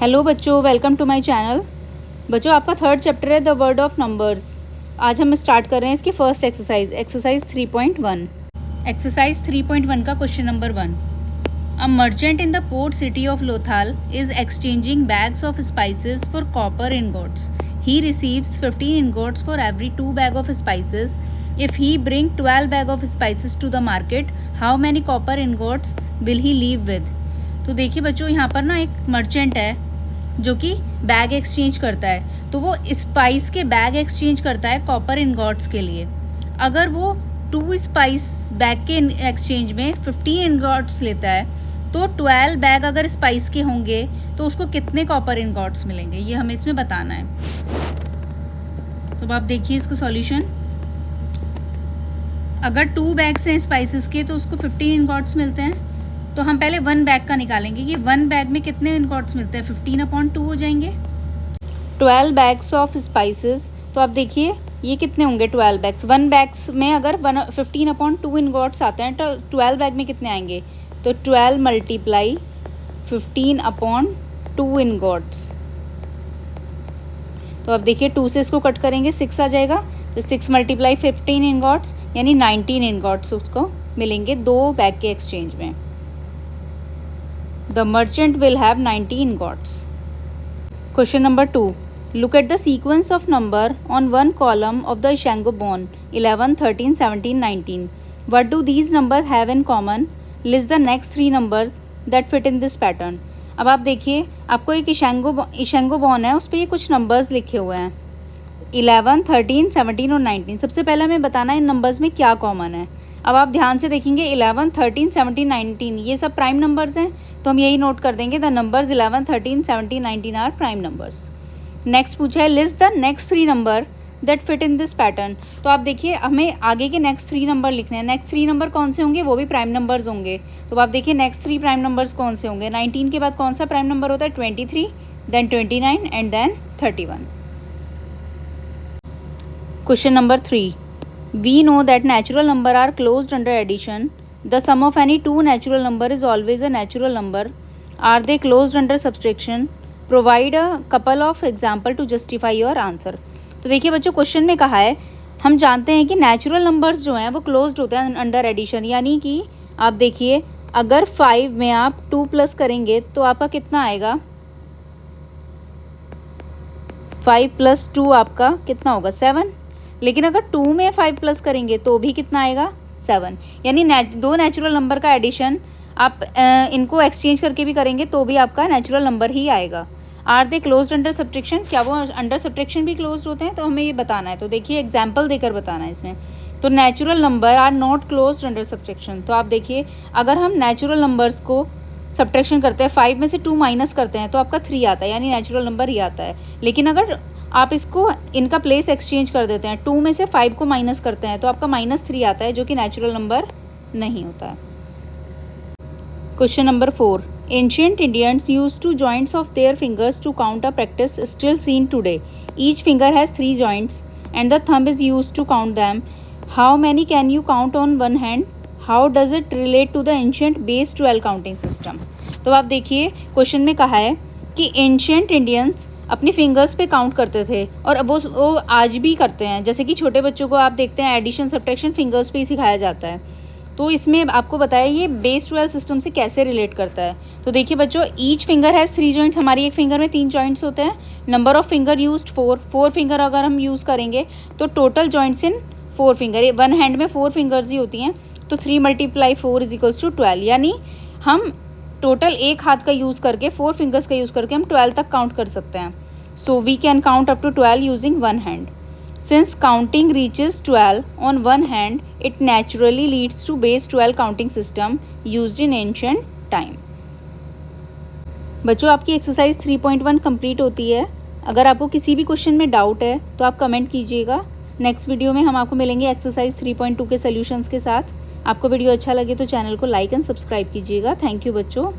Hello बच्चों, welcome to my channel. बच्चों, आपका थर्ड चैप्टर है द वर्ड ऑफ नंबर्स। आज हम स्टार्ट कर रहे हैं इसकी फर्स्ट एक्सरसाइज 3.1। एक्सरसाइज 3.1 का question number 1। A merchant in the port city of Lothal is exchanging bags of spices for copper ingots. He receives 15 ingots for every 2 bag of spices. If he bring 12 bag of spices to the market, how many copper ingots will he leave with. तो देखिए बच्चों, यहाँ पर ना एक merchant है जो कि बैग एक्सचेंज करता है। तो वो स्पाइस के बैग एक्सचेंज करता है कॉपर इनगॉट्स के लिए। अगर वो 2 स्पाइस बैग के एक्सचेंज में 15 इनगॉट्स लेता है, तो 12 बैग अगर स्पाइस के होंगे तो उसको कितने कॉपर इनगॉट्स मिलेंगे, ये हमें इसमें बताना है। तो अब आप देखिए इसका सॉल्यूशन। अगर 2 बैग्स हैं स्पाइसेस के तो उसको 15 इनगॉट्स मिलते हैं। तो हम पहले 1 बैग का निकालेंगे कि 1 बैग में कितने इनगॉट्स मिलते हैं। 15/2 हो जाएंगे। 12 बैग्स ऑफ स्पाइसेस, तो आप देखिए ये कितने होंगे 12 बैग्स। 1 बैग्स में अगर 15/2 इनगॉट्स आते हैं तो 12 बैग में कितने आएंगे। तो 12 × 15/2 इनगॉट्स। तो अब देखिए 2 से इसको कट करेंगे 6 आ जाएगा। तो 6 × 15 इनगॉट्स यानी 19 इनगॉट्स उसको मिलेंगे 2 बैग के एक्सचेंज में। The merchant will have 90 ingots. Question number 2. Look at the sequence of number on one column of the Ishango bone 11, 13, 17, 19. What do these numbers have in common? List the next 3 numbers that fit in this pattern. अब आप देखिए, आपको एक इशेंगो बॉन है, उस पर ये कुछ नंबर्स लिखे हुए हैं 11, 13, 17 और 19। सबसे पहले हमें बताना है इन नंबर्स में क्या कॉमन है। अब आप ध्यान से देखेंगे 11, 13, 17, 19 ये सब प्राइम नंबर्स हैं, तो हम यही नोट कर देंगे the numbers 11, 13, 17, 19 are prime numbers. Next पूछा है list the next 3 number that fit in this pattern. तो आप देखिए हमें आगे के नेक्स्ट 3 नंबर लिखने हैं। नेक्स्ट 3 नंबर कौन से होंगे, वो भी प्राइम नंबर्स होंगे। तो आप देखिए नेक्स्ट 3 प्राइम नंबर्स कौन से होंगे। 19 के बाद कौन सा प्राइम नंबर होता है, 23, then 29 and then 31। Question number 3। We know that natural number are closed under addition. The sum of any 2 natural number is always a natural number. Are they closed under subtraction? Provide a couple of example to justify your answer. तो देखिए बच्चों, question में कहा है हम जानते हैं कि नेचुरल नंबर्स जो हैं वो क्लोज्ड होते हैं अंडर एडिशन। यानी कि आप देखिए अगर 5 में आप 2 प्लस करेंगे तो आपका कितना आएगा, 5 + 2 आपका कितना होगा 7। लेकिन अगर 2 में 5 प्लस करेंगे तो भी कितना आएगा 7। यानी 2 नेचुरल नंबर का एडिशन आप इनको एक्सचेंज करके भी करेंगे तो भी आपका नेचुरल नंबर ही आएगा। Are they closed under subtraction, क्या वो अंडर सब्ट्रैक्शन भी क्लोज्ड होते हैं, तो हमें ये बताना है। तो देखिए एग्जाम्पल देकर बताना है इसमें। तो natural number are not closed under subtraction. तो आप देखिए अगर हम नेचुरल नंबर्स को सब्ट्रैक्शन करते हैं, 5 में से 2 माइनस करते हैं तो आपका 3 आता है, यानी नेचुरल नंबर ही आता है। लेकिन अगर आप इसको इनका प्लेस एक्सचेंज कर देते हैं, 2 में से 5 को माइनस करते हैं तो आपका -3 आता है, जो कि नेचुरल नंबर नहीं होता है। Question number 4। Ancient Indians use to joints of their fingers to count a practice still seen today. Each finger has 3 joints and the thumb is use to count them. How many can you count on one hand? How does it relate to the ancient base 12 counting system. तो आप देखिए question में कहा है कि ancient Indians अपनी fingers पे count करते थे और वो आज भी करते हैं। जैसे कि छोटे बच्चों को आप देखते हैं एडिशन सब्ट्रैक्शन फिंगर्स पे ही सिखाया जाता है। तो इसमें आपको बताया ये बेस 12 सिस्टम से कैसे रिलेट करता है। तो देखिए बच्चों, ईच फिंगर हैज़ 3 जॉइंट्स। हमारी एक फिंगर में 3 जॉइंट्स होते हैं। Number of finger used 4 finger अगर हम यूज़ करेंगे तो total joints in 4 finger. 1 hand में 4 फिंगर्स ही होती हैं, तो 3 × 4 = 12। यानी हम टोटल एक हाथ का यूज़ करके 4 फिंगर्स का यूज़ करके हम 12 तक काउंट कर सकते हैं। So we can count up to 12 using one hand. Since counting reaches 12 on one hand, it naturally leads to base 12 counting system used in ancient time. बच्चों, आपकी एक्सरसाइज 3.1 कंप्लीट होती है। अगर आपको किसी भी क्वेश्चन में डाउट है तो आप कमेंट कीजिएगा। नेक्स्ट वीडियो में हम आपको मिलेंगे एक्सरसाइज 3.2 के सॉल्यूशंस के साथ। आपको वीडियो अच्छा लगे तो चैनल को लाइक एंड सब्सक्राइब कीजिएगा। थैंक यू बच्चों।